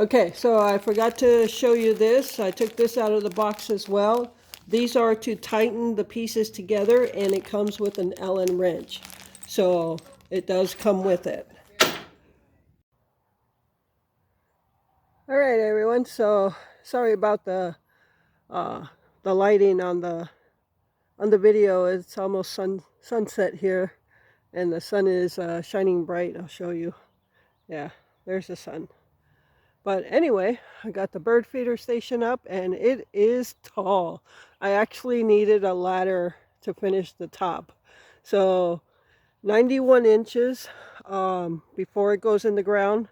Okay, so I forgot to show you this. I took this out of the box as well. These are to tighten the pieces together, and it comes with an Allen wrench. So it does come with it. All right, everyone. So sorry about the lighting on the video. It's almost sunset here, and the sun is shining bright. I'll show you. Yeah, there's the sun. But anyway, I got the bird feeder station up, and it is tall. I actually needed a ladder to finish the top. So 91 inches before it goes in the ground,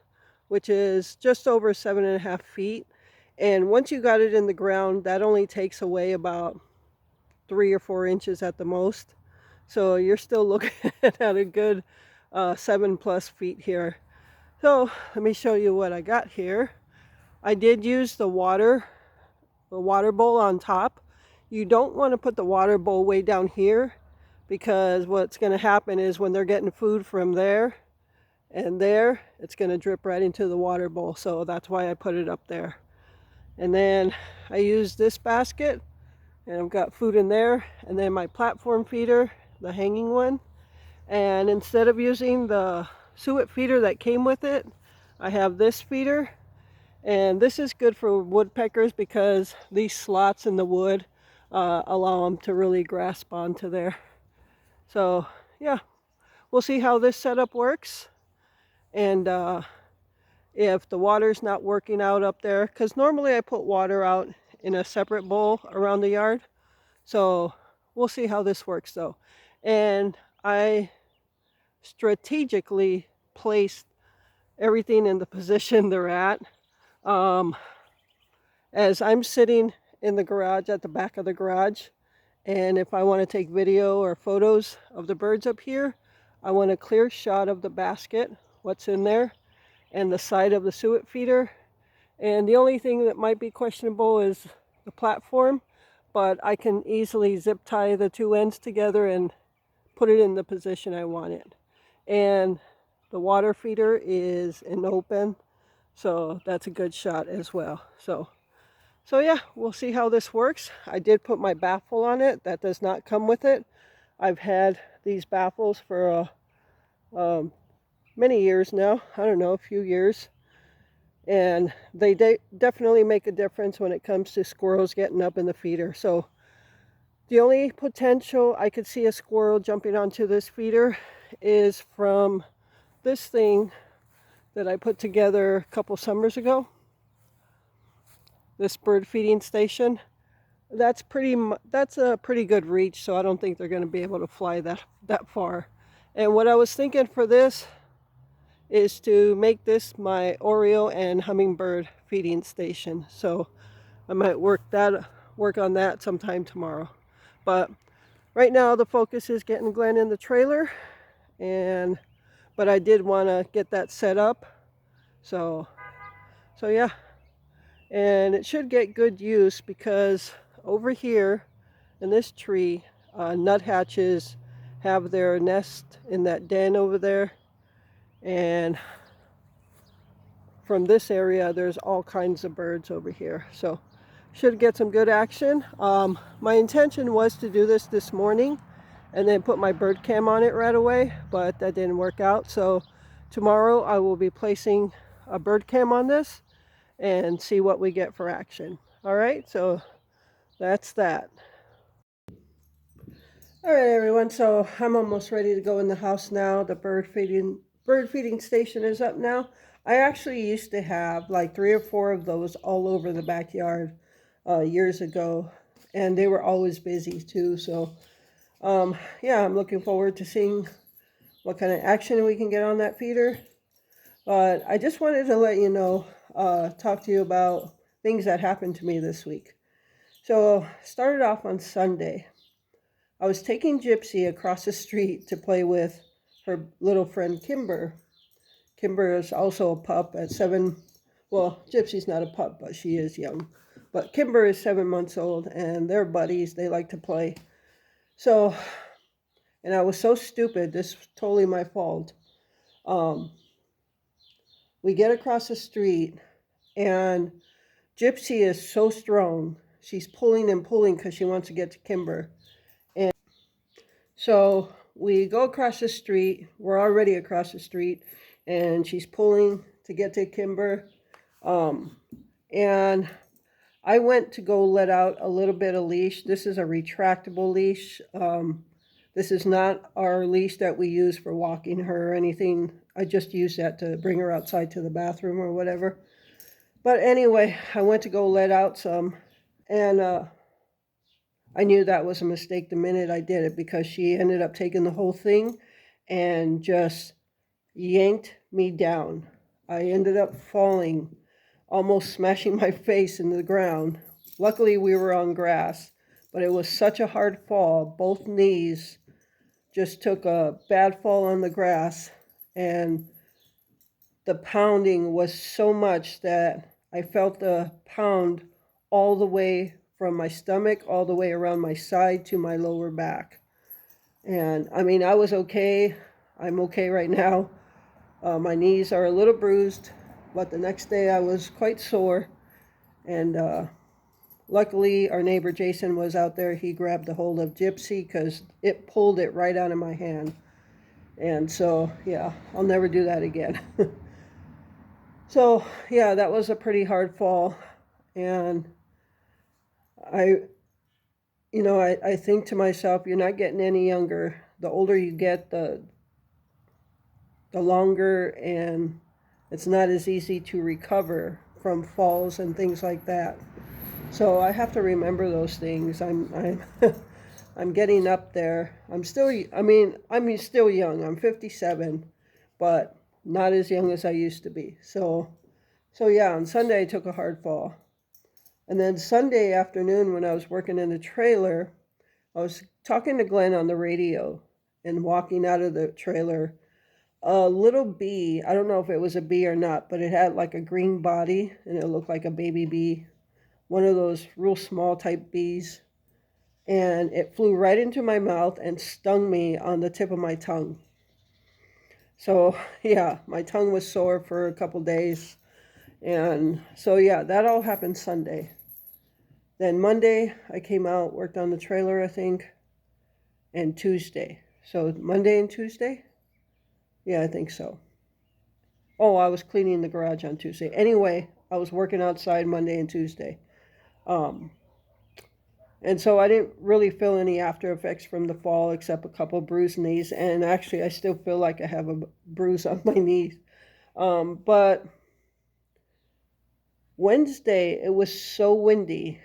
which is just over 7.5 feet. And once you got it in the ground, that only takes away about 3 or 4 inches at the most. So you're still looking at a good 7+ feet here. So let me show you what I got here. I did use the water bowl on top. You don't want to put the water bowl way down here, because what's going to happen is when they're getting food from there and there, it's going to drip right into the water bowl. So that's why I put it up there. And then I used this basket, and I've got food in there, and then my platform feeder, the hanging one. And instead of using the suet feeder that came with it, I have this feeder. And this is good for woodpeckers because these slots in the wood allow them to really grasp onto there. So yeah, we'll see how this setup works. And if the water's not working out up there, because normally I put water out in a separate bowl around the yard. So we'll see how this works though. And I strategically placed everything in the position they're at. As I'm sitting in the garage, at the back of the garage, and if I want to take video or photos of the birds up here, I want a clear shot of the basket, what's in there, and the side of the suet feeder. And the only thing that might be questionable is the platform, but I can easily zip tie the two ends together and put it in the position I want it. And the water feeder is an open, so that's a good shot as well. So yeah, we'll see how this works. I did put my baffle on it. That does not come with it. I've had these baffles for many years now. I don't know, a few years. And they definitely make a difference when it comes to squirrels getting up in the feeder. So the only potential I could see a squirrel jumping onto this feeder is from this thing that I put together a couple summers ago. This bird feeding station. That's a pretty good reach, so I don't think they're going to be able to fly that far. And what I was thinking for this is to make this my Oriole and hummingbird feeding station. So I might work on that sometime tomorrow. But right now the focus is getting Glenn in the trailer, but I did want to get that set up. So yeah. And it should get good use because over here in this tree, nuthatches have their nest in that den over there. And from this area, there's all kinds of birds over here. So should get some good action. My intention was to do this morning and then put my bird cam on it right away, but that didn't work out. So tomorrow I will be placing a bird cam on this and see what we get for action. All right, so that's that. All right, everyone, so I'm almost ready to go in the house now. The bird feeding station is up now. I actually used to have like 3 or 4 of those all over the backyard years ago, and they were always busy too. So yeah, I'm looking forward to seeing what kind of action we can get on that feeder. But I just wanted to let you know, talk to you about things that happened to me this week. So started off on Sunday. I was taking Gypsy across the street to play with her little friend Kimber. Kimber is also a pup at 7. Well, Gypsy's not a pup, but she is young. But Kimber is 7 months old, and they're buddies. They like to play. So, and I was so stupid. This was totally my fault. We get across the street, And Gypsy is so strong. She's pulling and pulling because she wants to get to Kimber. And so we go across the street. We're already across the street. And she's pulling to get to Kimber. And I went to go let out a little bit of leash. This is a retractable leash. This is not our leash that we use for walking her or anything. I just use that to bring her outside to the bathroom or whatever. But anyway, I went to go let out some, and I knew that was a mistake the minute I did it, because she ended up taking the whole thing and just yanked me down. I ended up falling, almost smashing my face into the ground. Luckily, we were on grass, but it was such a hard fall. Both knees just took a bad fall on the grass, and the pounding was so much that I felt the pound all the way from my stomach, all the way around my side to my lower back. And I mean, I was okay. I'm okay right now. My knees are a little bruised, but the next day I was quite sore. And luckily, our neighbor Jason was out there. He grabbed a hold of Gypsy because it pulled it right out of my hand. And so, yeah, I'll never do that again. So, yeah, that was a pretty hard fall. And I think to myself, you're not getting any younger. The older you get, the longer, and it's not as easy to recover from falls and things like that. So I have to remember those things. I'm I'm getting up there. I'm still young. I'm 57, but not as young as I used to be. So yeah, on Sunday I took a hard fall. And then Sunday afternoon, when I was working in the trailer, I was talking to Glenn on the radio, and walking out of the trailer, a little bee, I don't know if it was a bee or not, but it had like a green body and it looked like a baby bee, one of those real small type bees. And it flew right into my mouth and stung me on the tip of my tongue. So yeah, my tongue was sore for a couple days. And so yeah, that all happened Sunday. Then Monday, I came out, worked on the trailer, I think, and Tuesday. So Monday and Tuesday? Yeah, I think so. Oh, I was cleaning the garage on Tuesday. Anyway, I was working outside Monday and Tuesday. And so I didn't really feel any after effects from the fall, except a couple bruised knees. And actually, I still feel like I have a bruise on my knees. But Wednesday, it was so windy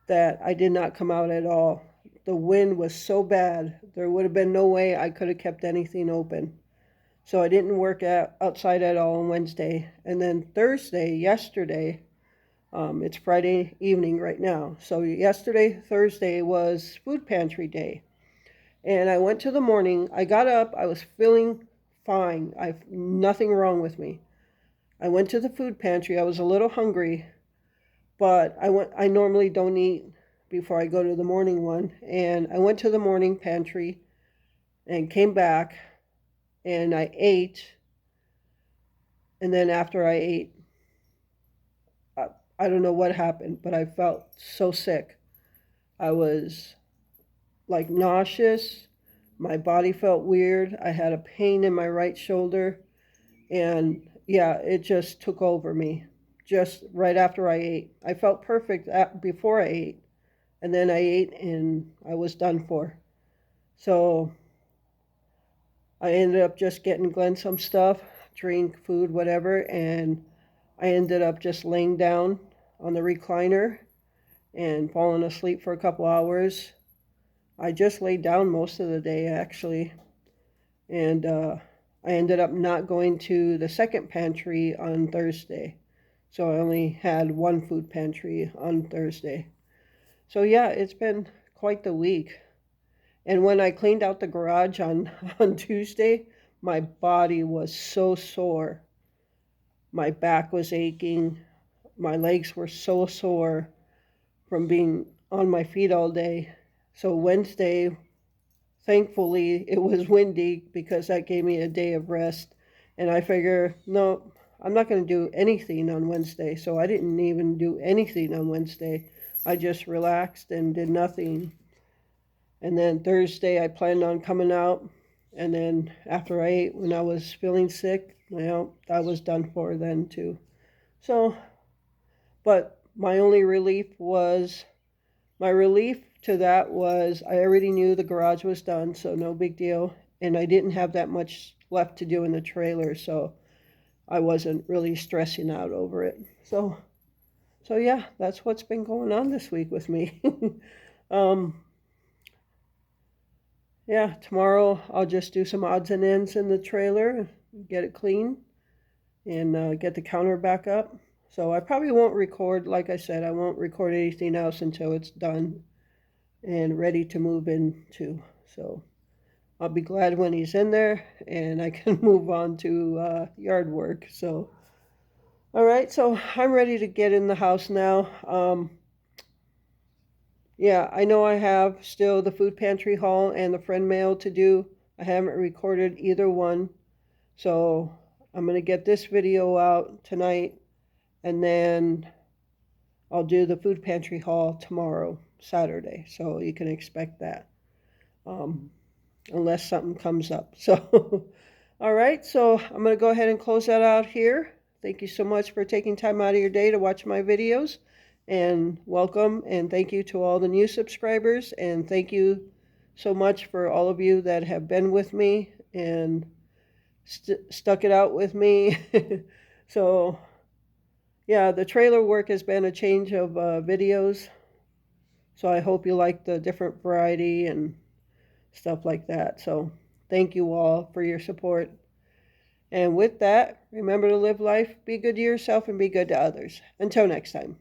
that I did not come out at all. The wind was so bad, there would have been no way I could have kept anything open. So I didn't work outside at all on Wednesday. And then Thursday, yesterday, it's Friday evening right now. So yesterday, Thursday, was food pantry day. And I went to the morning. I got up. I was feeling fine. Nothing wrong with me. I went to the food pantry. I was a little hungry, but I normally don't eat before I go to the morning one. And I went to the morning pantry and came back, and I ate. And then after I ate, I don't know what happened, but I felt so sick. I was like nauseous. My body felt weird. I had a pain in my right shoulder. And yeah, it just took over me just right after I ate. I felt perfect before I ate. And then I ate and I was done for. So I ended up just getting Glenn some stuff, drink, food, whatever. And I ended up just laying down on the recliner and falling asleep for a couple hours. I just laid down most of the day, actually. And I ended up not going to the second pantry on Thursday. So I only had one food pantry on Thursday. So yeah, it's been quite the week. And when I cleaned out the garage on Tuesday, my body was so sore. My back was aching. My legs were so sore from being on my feet all day. So Wednesday, thankfully, it was windy because that gave me a day of rest. And I figure, no, I'm not going to do anything on Wednesday, so I didn't even do anything on Wednesday. I just relaxed and did nothing. And then Thursday, I planned on coming out. And then after I ate, when I was feeling sick, well, I was done for then too. So, but my only relief to that was I already knew the garage was done, so no big deal. And I didn't have that much left to do in the trailer, so I wasn't really stressing out over it. So yeah, that's what's been going on this week with me. um, yeah, tomorrow I'll just do some odds and ends in the trailer, get it clean, and get the counter back up. So I probably won't record, like I said, I won't record anything else until it's done and ready to move into. So I'll be glad when he's in there and I can move on to yard work. So, all right, so I'm ready to get in the house now. Yeah, I know I have still the food pantry haul and the friend mail to do. I haven't recorded either one. So I'm going to get this video out tonight, and then I'll do the food pantry haul tomorrow, Saturday. So you can expect that. Um, Unless something comes up. So, all right, so I'm going to go ahead and close that out here. Thank you so much for taking time out of your day to watch my videos, and welcome and thank you to all the new subscribers, and thank you so much for all of you that have been with me and stuck it out with me. So, yeah, the trailer work has been a change of videos, so I hope you like the different variety and stuff like that. So thank you all for your support. And with that, remember to live life, be good to yourself, and be good to others. Until next time.